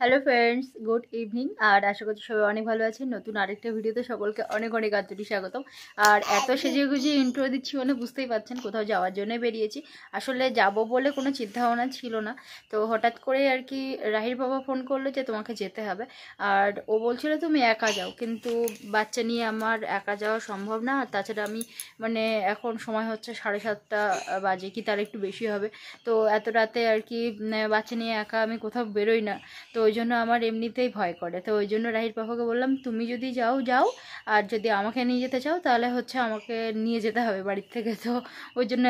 Hello friends, good evening. আর আশা করছি সবাই অনেক ভালো আছেন। নতুন আরেকটা ভিডিওতে সকলকে অনেক অনেক আন্তরিক স্বাগতম। আর এত সেজে গুজে ইন্ট্রো দিচ্ছি মানে বুঝতেই পারছেন কোথাও যাওয়ার জন্যই বেরিয়েছি। আসলে যাব বলে কোনো চিন্তা ভাবনা ছিল না, তো হঠাৎ করে আর কি রাহির বাবা ফোন করলো যে তোমাকে যেতে হবে। আর ও বলছিল তুমি একা যাও, কিন্তু বাচ্চা নিয়ে আমার একা যাওয়া সম্ভব না। আর তাছাড়া আমি মানে এখন সময় হচ্ছে 7:30 বাজে কি তার একটু বেশি হবে। তো এত রাতে আর কি বাচ্চা নিয়ে একা আমি কোথাও বেরোই না, তো ওই জন্য আমার এমনিতেই ভয় করে। তো ওই জন্য রাহির পাপাকে বললাম তুমি যদি যাও যাও, আর যদি আমাকে নিয়ে যেতে চাও তাহলে হচ্ছে আমাকে নিয়ে যেতে হবে বাড়ির থেকে। তো ওই জন্য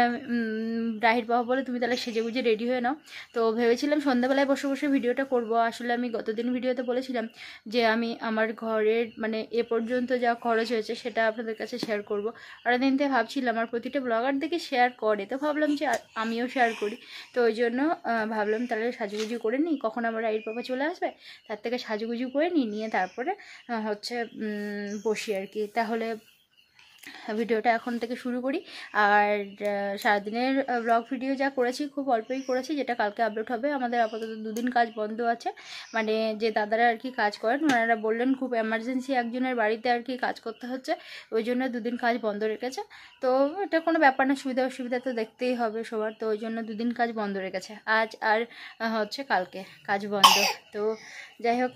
রাহির পাপা বলে তুমি তাহলে সেজে গুজে রেডি হয়ে নাও। তো ভেবেছিলাম সন্ধ্যাবেলায় বসে বসে ভিডিওটা করব। আসলে আমি গতদিন ভিডিওতে বলেছিলাম যে আমি আমার ঘরের মানে এ পর্যন্ত যা খরচ হয়েছে সেটা আপনাদের কাছে শেয়ার করব। আর দিন থেকে ভাবছিলাম আর প্রতিটা ব্লগার দেখে শেয়ার করে, তো ভাবলাম যে আমিও শেয়ার করি। তো ওই জন্য ভাবলাম তাহলে সাজুগুজু করে নিই, কখন আমার রাহির পাপা চলে আসবে তার থেকে সাজুগুজু করে নিয়ে তারপরে হচ্ছে বসি আর কি। তাহলে ভিডিওটা এখন থেকে শুরু করি। আর সারাদিনের ব্লগ ভিডিও যা করেছি খুব অল্পই করেছি, যেটা কালকে আপলোড হবে। আমাদের আপাতত 2 দিন কাজ বন্ধ আছে, মানে যে দাদারা আর কি কাজ করেন ওনারা বললেন খুব এমার্জেন্সি একজনের বাড়িতে আর কি কাজ করতে হচ্ছে, ওই জন্য 2 দিন কাজ বন্ধ রেখেছে। তো এটা কোনো ব্যাপার না, সুবিধা অসুবিধা তো দেখতেই হবে সবার, তো ওই জন্য 2 দিন কাজ বন্ধ রেখেছে। আজ আর হচ্ছে কালকে কাজ বন্ধ। তো যাই হোক,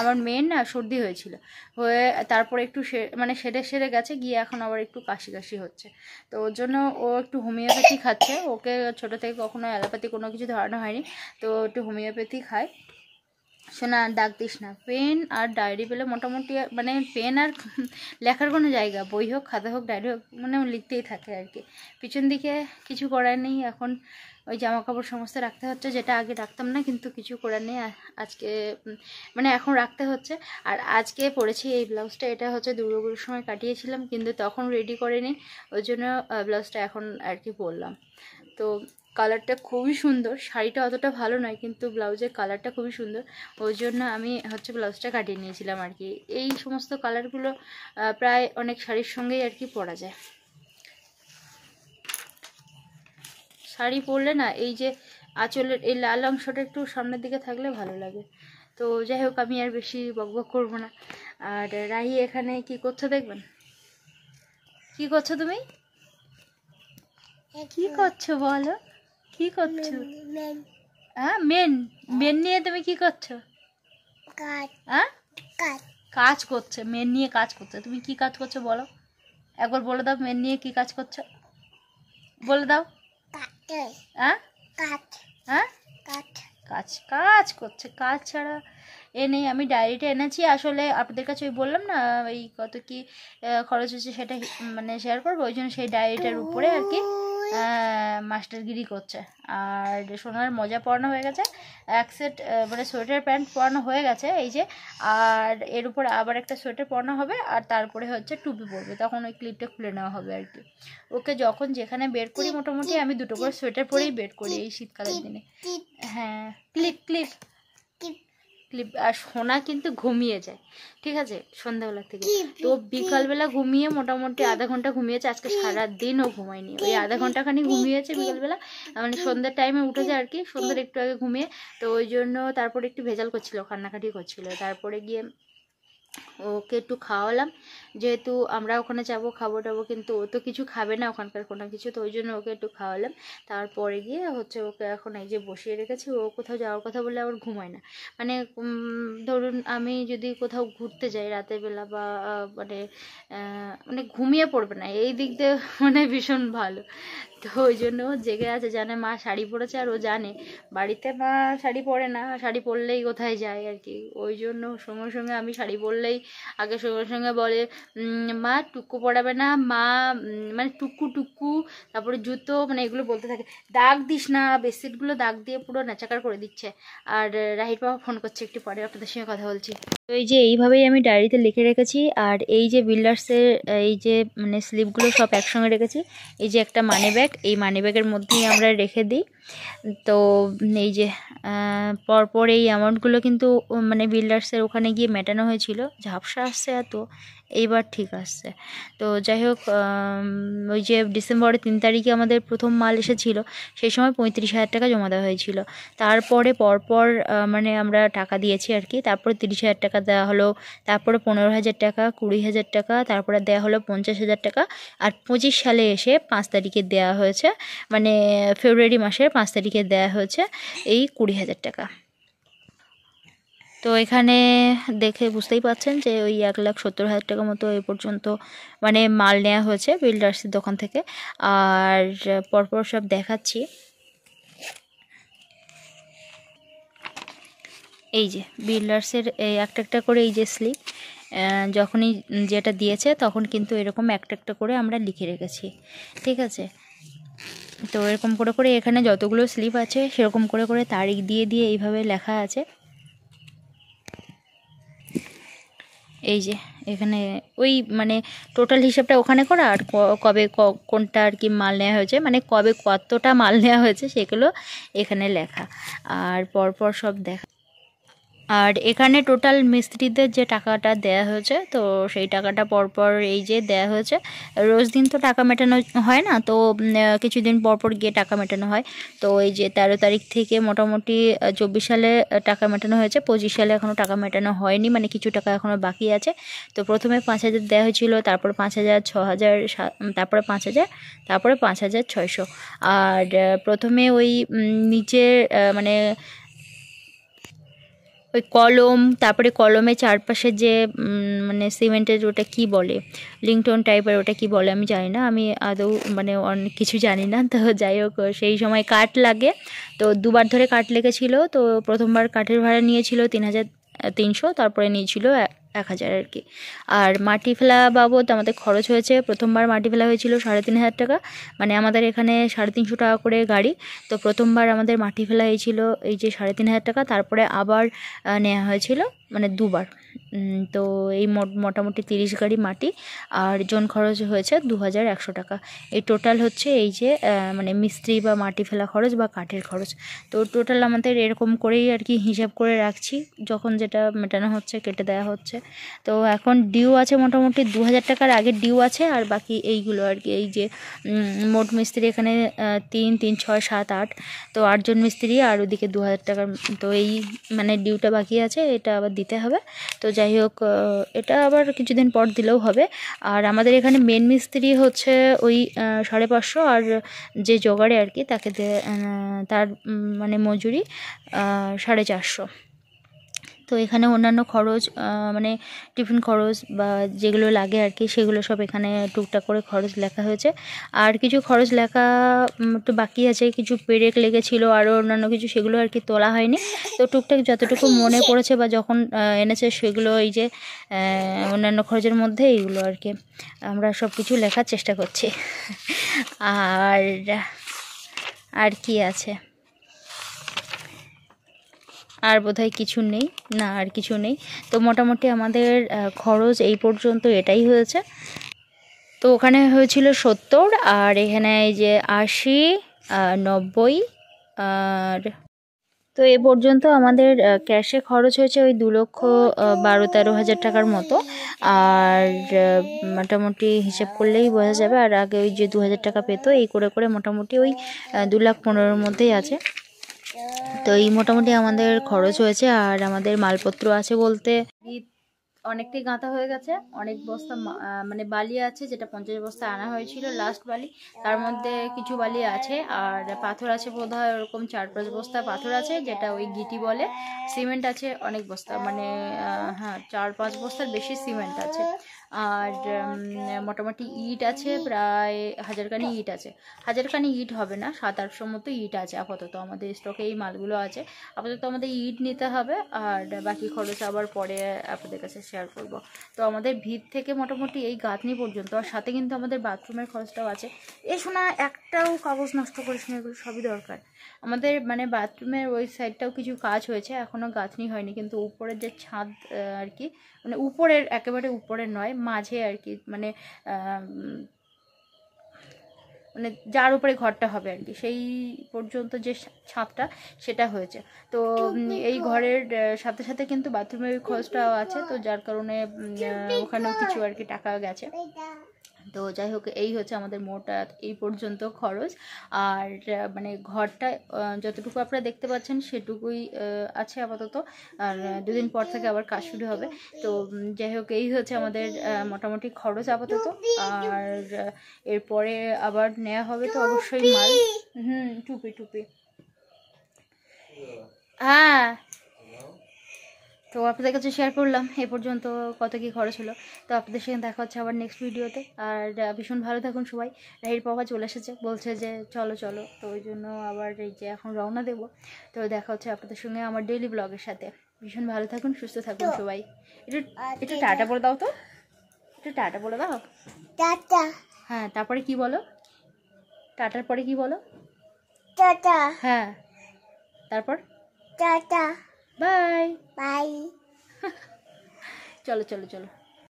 আমার মেয়ের না সর্দি হয়েছিল, হয়ে তারপরে একটু মানে সেরে গেছে, গিয়ে এখন আবার একটু কাশি কাশি হচ্ছে। তো ওর জন্য ও একটু হোমিওপ্যাথি খাচ্ছে। ওকে ছোটো থেকে কখনো অ্যালোপ্যাথি কোনো কিছু ধরানো হয়নি, তো একটু হোমিওপ্যাথি খায়। শোনা, ডাক দিস না। পেন আর ডায়েরি পেলে মোটামুটি মানে পেন আর লেখার কোনো জায়গা, বই হোক খাতা হোক ডায়েরি হোক মানে লিখতেই থাকে আর কি। পিছন দিকে কিছু করার নেই, এখন ওই জামা কাপড় সমস্ত রাখতে হচ্ছে, যেটা আগে রাখতাম না, কিন্তু কিছু করার নেই আজকে মানে এখন রাখতে হচ্ছে। আর আজকে পরেছি এই ব্লাউজটা, এটা হচ্ছে দুর্গাপুজোর সময় কাটিয়েছিলাম কিন্তু তখন রেডি করিনি, ওই জন্য ব্লাউজটা এখন আর কি পরলাম। তো কালারটা খুবই সুন্দর, শাড়িটা অতটা ভালো নয় কিন্তু ব্লাউজের কালারটা খুবই সুন্দর, ওই জন্য আমি হচ্ছে ব্লাউজটা কাটিয়ে নিয়েছিলাম আর কি। এই সমস্ত কালারগুলো প্রায় অনেক শাড়ির সঙ্গেই আর কি পরা যায়। শাড়ি পরলে না এই যে আঁচলের এই লাল অংশটা একটু সামনের দিকে থাকলে ভালো লাগে। তো যাই হোক, আমি আর বেশি বকবক করবো না। আর রাহি এখানে কি করছো দেখবেন। কি করছো তুমি, কি করছো বলো, কি করছো? হ্যাঁ মেন মেন নিয়ে তুমি কি করছো? হ্যাঁ কাজ করছে, মেন নিয়ে কাজ করছে। তুমি কি কাজ করছো বলো, একবার বলে দাও মেন নিয়ে কি কাজ করছো, বলে দাও। হ্যাঁ হ্যাঁ কাজ কাজ করছে, কাজ ছাড়া এ নেই। আমি ডায়েরিটা এনেছি আসলে আপনাদের কাছে, ওই বললাম না এই কত কি খরচ হচ্ছে সেটা মানে শেয়ার করবো, ওই জন্য সেই ডায়েরিটার উপরে আর কি মাস্টারগিরি করছে। আর সোনার মোজা পরানো হয়ে গেছে, এক সেট মানে সোয়েটার প্যান্ট পরানো হয়ে গেছে এই যে, আর এর উপরে আবার একটা সোয়েটার পরানো হবে, আর তারপরে হচ্ছে টুপি পরবে, তখন ওই ক্লিপটা খুলে নেওয়া হবে আর কি। ওকে যখন যেখানে বের করি মোটামুটি আমি 2টো করে সোয়েটার পরেই বের করি এই শীতকালের দিনে। হ্যাঁ ক্লিপ ক্লিপ ক্লিপ। আর সোনা কিন্তু ঘুমিয়ে যায়, ঠিক আছে, সন্ধ্যাবেলা থেকে। তো বিকালবেলা ঘুমিয়ে মোটামুটি আধা ঘন্টা ঘুমিয়েছে, আজকে সারাদিনও ঘুমায়নি, ওই আধা ঘন্টাখানি ঘুমিয়েছে বিকালবেলা, মানে সন্ধ্যার টাইমে উঠেছে আর কি, সন্ধ্যার একটু আগে ঘুমিয়ে। তো ওই জন্য তারপরে একটু ভেজাল করছিল, কান্নাকাটি করছিল, তারপরে গিয়ে ওকে একটু খাওয়ালাম, যেহেতু আমরা ওখানে যাবো খাবো টাবো, কিন্তু ও তো কিছু খাবে না ওখানকার কোনো কিছু, তো ওই জন্য ওকে একটু খাওয়ালাম। তারপরে গিয়ে হচ্ছে ওকে এখন এই যে বসিয়ে রেখেছি। ও কোথাও যাওয়ার কথা বলে আবার ঘুমায় না, মানে ধরুন আমি যদি কোথাও ঘুরতে যাই রাতের বেলা বা মানে মানে ঘুমিয়ে পড়বে না, এই দিক দিয়ে মানে ভীষণ ভালো। তো ওই জন্য জেগে আছে, জানে মা শাড়ি পরেছে, আর ও জানে বাড়িতে মা শাড়ি পরে না, শাড়ি পরলেই কোথায় যায় আর কি। ওই জন্য সঙ্গে সঙ্গে আমি শাড়ি পরলেই আগে সঙ্গে সঙ্গে বলে মা টুকু পরাবে না মা, মানে টুকু টুকু, তারপরে জুতো, মানে এগুলো বলতে থাকে। দাগ দিস না, বেডশিটগুলো দাগ দিয়ে পুরো নাচাকার করে দিচ্ছে। আর রাহির বাবা ফোন করছে, একটু পরে আপনাদের সঙ্গে কথা বলছি। তো এই যে এইভাবেই আমি ডায়েরিতে লিখে রেখেছি। আর এই যে বিল্ডার্সের এই যে মানে স্লিপগুলো সব একসঙ্গে রেখেছি। এই যে একটা মানি ব্যাগ, এই মানি ব্যাগের মধ্যেই আমরা রেখে দিই। তো এই যে পরপর এই অ্যামাউন্টগুলো কিন্তু মানে বিল্ডার্সের ওখানে গিয়ে মেটানো হয়েছিল, ঝাপসা আসছে এত, এইবার ঠিক আসছে। তো যাই হোক, ওই যে ডিসেম্বরের 3 তারিখে আমাদের প্রথম মাল এসেছিলো, সেই সময় 35,000 টাকা জমা দেওয়া হয়েছিল। তারপরে পরপর মানে আমরা টাকা দিয়েছি আর কি, তারপরে 30,000 টাকা দেওয়া হলো, তারপরে 15,000 টাকা, 20,000 টাকা, তারপরে দেওয়া হলো 50,000 টাকা। আর 25 সালে এসে 5 তারিখে দেওয়া হয়েছে, মানে ফেব্রুয়ারি মাসের 5 তারিখে দেওয়া হয়েছে এই 20,000 টাকা। তো এখানে দেখে বুঝতেই পাচ্ছেন যে ওই 1,70,000 টাকা মতো এ পর্যন্ত মানে মাল নেওয়া হয়েছে বিল্ডার্সের দোকান থেকে। আর পরপর সব দেখাচ্ছি। এই যে বিল্ডার্সের একটা একটা করে এই যে স্লিপ, যখনই যেটা দিয়েছে তখন কিন্তু এরকম একটা একটা করে আমরা লিখে রেখেছি, ঠিক আছে। তো এরকম করে করে এখানে যতগুলো স্লিপ আছে সেরকম করে করে তারিখ দিয়ে দিয়ে এইভাবে লেখা আছে। এই যে এখানে ওই মানে টোটাল হিসাবটা ওখানে করা, আর কবে কোনটা আর কি মাল নেওয়া হয়েছে, মানে কবে কতটা মাল নেওয়া হয়েছে সেগুলো এখানে লেখা, আর পরপর সব দেখা। আর এখানে টোটাল মিস্ত্রিদের যে টাকাটা দেয়া হয়েছে, তো সেই টাকাটা পরপর এই যে দেয়া হয়েছে। রোজ দিন তো টাকা মেটানো হয় না, তো কিছুদিন পরপর গিয়ে টাকা মেটানো হয়। তো এই যে 13 তারিখ থেকে মোটামুটি 24 সালে টাকা মেটানো হয়েছে, 25 সালে এখনও টাকা মেটানো হয়নি, মানে কিছু টাকা এখনও বাকি আছে। তো প্রথমে 5,000 দেওয়া হয়েছিল, তারপর 5,000, 6,000, তারপরে 5,000, তারপরে 5,600। আর প্রথমে ওই নিচের মানে ওই কলম, তারপরে কলমে চারপাশে যে মানে সিমেন্টের ওটা কি বলে, লিংটন টাইপের, ওটা কি বলে আমি জানি না, আমি আদৌ মানে অনেক কিছু জানি না। তো যাই হোক, সেই সময় কাঠ লাগে, তো দুবার ধরে কাঠ লেগেছিল। তো প্রথমবার কাঠের ভাড়া নিয়েছিল 3,300, তারপরে নিয়েছিল 1,000 আর কি। আর মাটি ফেলা বাবদ আমাদের খরচ হয়েছে, প্রথমবার মাটি ফেলা হয়েছিল 3,500 টাকা, মানে আমাদের এখানে 350 টাকা করে গাড়ি। তো প্রথমবার আমাদের মাটি ফেলা হয়েছিল এই যে 3,500 টাকা, তারপরে আবার নেওয়া হয়েছিল মানে দুবার। তো এই মোটামুটি 30 গাড়ি মাটি, আর জন খরচ হয়েছে 2,100 টাকা। এই টোটাল হচ্ছে এই যে মানে মিস্ত্রি বা মাটি ফেলা খরচ বা কাঠের খরচ। তো টোটাল আমাদের এরকম করেই আর কি হিসাব করে রাখছি, যখন যেটা মেটানো হচ্ছে কেটে দেওয়া হচ্ছে। তো এখন ডিউ আছে মোটামুটি 2,000 টাকার আগের ডিউ আছে, আর বাকি এইগুলো আর কি। এই যে মোট মিস্ত্রি এখানে 3, 3, 6, 7, 8, তো 8 জন মিস্ত্রি, আর ওদিকে 2,000 টাকার। তো এই মানে ডিউটা বাকি আছে, এটা আবার দিতে হবে। তো যাই হোক, এটা আবার কিছুদিন পর দিলেও হবে। আর আমাদের এখানে মেন মিস্ত্রি হচ্ছে ওই 550, আর যে জোগাড়ে আর কি তাকে তার মানে মজুরি 450। তো এখানে অন্যান্য খরচ মানে টিফিন খরচ বা যেগুলো লাগে আর কি, সেগুলো সব এখানে টুকটাক করে খরচ লেখা হয়েছে। আর কিছু খরচ লেখা একটু বাকি আছে, কিছু পেরেক লেগেছিলো, আরও অন্যান্য কিছু, সেগুলো আর কি তোলা হয়নি। তো টুকটাক যতটুকু মনে পড়েছে বা যখন এনেছে সেগুলো এই যে অন্যান্য খরচের মধ্যে এইগুলো আর কি আমরা সব কিছু লেখার চেষ্টা করছি। আর আর কি আছে, আর বোধহয় কিছু নেই, না আর কিছু নেই। তো মোটামুটি আমাদের খরচ এই পর্যন্ত এটাই হয়েছে। তো ওখানে হয়েছিল 70, আর এখানে এই যে 80, 90, আর তো এ পর্যন্ত আমাদের ক্যাশে খরচ হয়েছে ওই 2,12,13,000 টাকার মতো। আর মোটামুটি হিসেব করলেই বোঝা যাবে। আর আগে ওই যে 2,000 টাকা পেতো, এই করে করে মোটামুটি ওই 2,15,000-র মধ্যেই আছে। তো এই মোটামুটি আমাদের খরচ হয়েছে। আর আমাদের মালপত্র আছে বলতে অনেকটাই গাঁথা হয়ে গেছে, অনেক বস্তা মানে বালি আছে, যেটা 50 বস্তা আনা হয়েছিল লাস্ট বালি, তার মধ্যে কিছু বালি আছে। আর পাথর আছে বোধহয় ওরকম 4-5 বস্তা পাথর আছে, যেটা ওই গিটি বলে। সিমেন্ট আছে অনেক বস্তা, মানে হ্যাঁ 4-5 বস্তার বেশি সিমেন্ট আছে। আর মোটামুটি ইট আছে প্রায় 1,000 খানি ইট আছে। 1,000 খানি ইট হবে না, 700-800 মতো ইট আছে আপাতত আমাদের স্টকে। এই মালগুলো আছে আপাতত, আমাদের ইট নিতে হবে, আর বাকি খরচ আবার পরে আপনাদের কাছে শেয়ার করব। তো আমাদের ভিত থেকে মোটামুটি এই গাঁথনি পর্যন্ত, আর সাথে কিন্তু আমাদের বাথরুমের খরচটাও আছে। এই শোনা, একটাও কাগজ নষ্ট করিস না, এগুলো সবই দরকার আমাদের। মানে বাথরুমের ওই সাইডটাও কিছু কাজ হয়েছে, এখনও গাঁথনি হয়নি, কিন্তু উপরের যে ছাদ আর কি, মানে উপরের একেবারে উপরের নয়, মাঝে আর কি, মানে মানে যার উপরে ঘরটা হবে আর কি, সেই পর্যন্ত যে ছাদটা সেটা হয়েছে। তো এই ঘরের সাথে সাথে কিন্তু বাথরুমের খরচটাও আছে, তো যার কারণে ওখানেও কিছু আর কি টাকা গেছে। তো যাই হোক, এই হচ্ছে আমাদের মোট এই পর্যন্ত খরচ। আর মানে ঘরটা যতটুকু আপনারা দেখতে পাচ্ছেন সেটুকুই আছে আপাতত, আর 2 দিন পর থেকে আবার কাজ শুরু হবে। তো যাই হোক, এই হচ্ছে আমাদের মোটামুটি খরচ আপাতত। আর এরপরে আবার নেওয়া হবে তো অবশ্যই মাল। টুপি টুপি, হ্যাঁ। তো আপনাদের কাছে শেয়ার করলাম এ পর্যন্ত কত কী খরচ হলো। তো আপনাদের সঙ্গে দেখা হচ্ছে আবার নেক্সট ভিডিওতে। আর ভীষণ ভালো থাকুন সবাই। রাহির পাপা চলে এসেছে, বলছে যে চলো চলো, তো ওই জন্য আবার এই যে এখন রওনা দেবো। তো দেখা হচ্ছে আপনাদের সঙ্গে আমার ডেইলি ব্লগের সাথে। ভীষণ ভালো থাকুন, সুস্থ থাকুন সবাই। একটু একটু টাটা বলে দাও তো, একটু টাটা বলে দাও। টাটা। হ্যাঁ, তারপরে কি বলো? টাটার পরে কি বলো? টাটা। হ্যাঁ, তারপর টাটা, বাই বাই। চলো চলো চলো।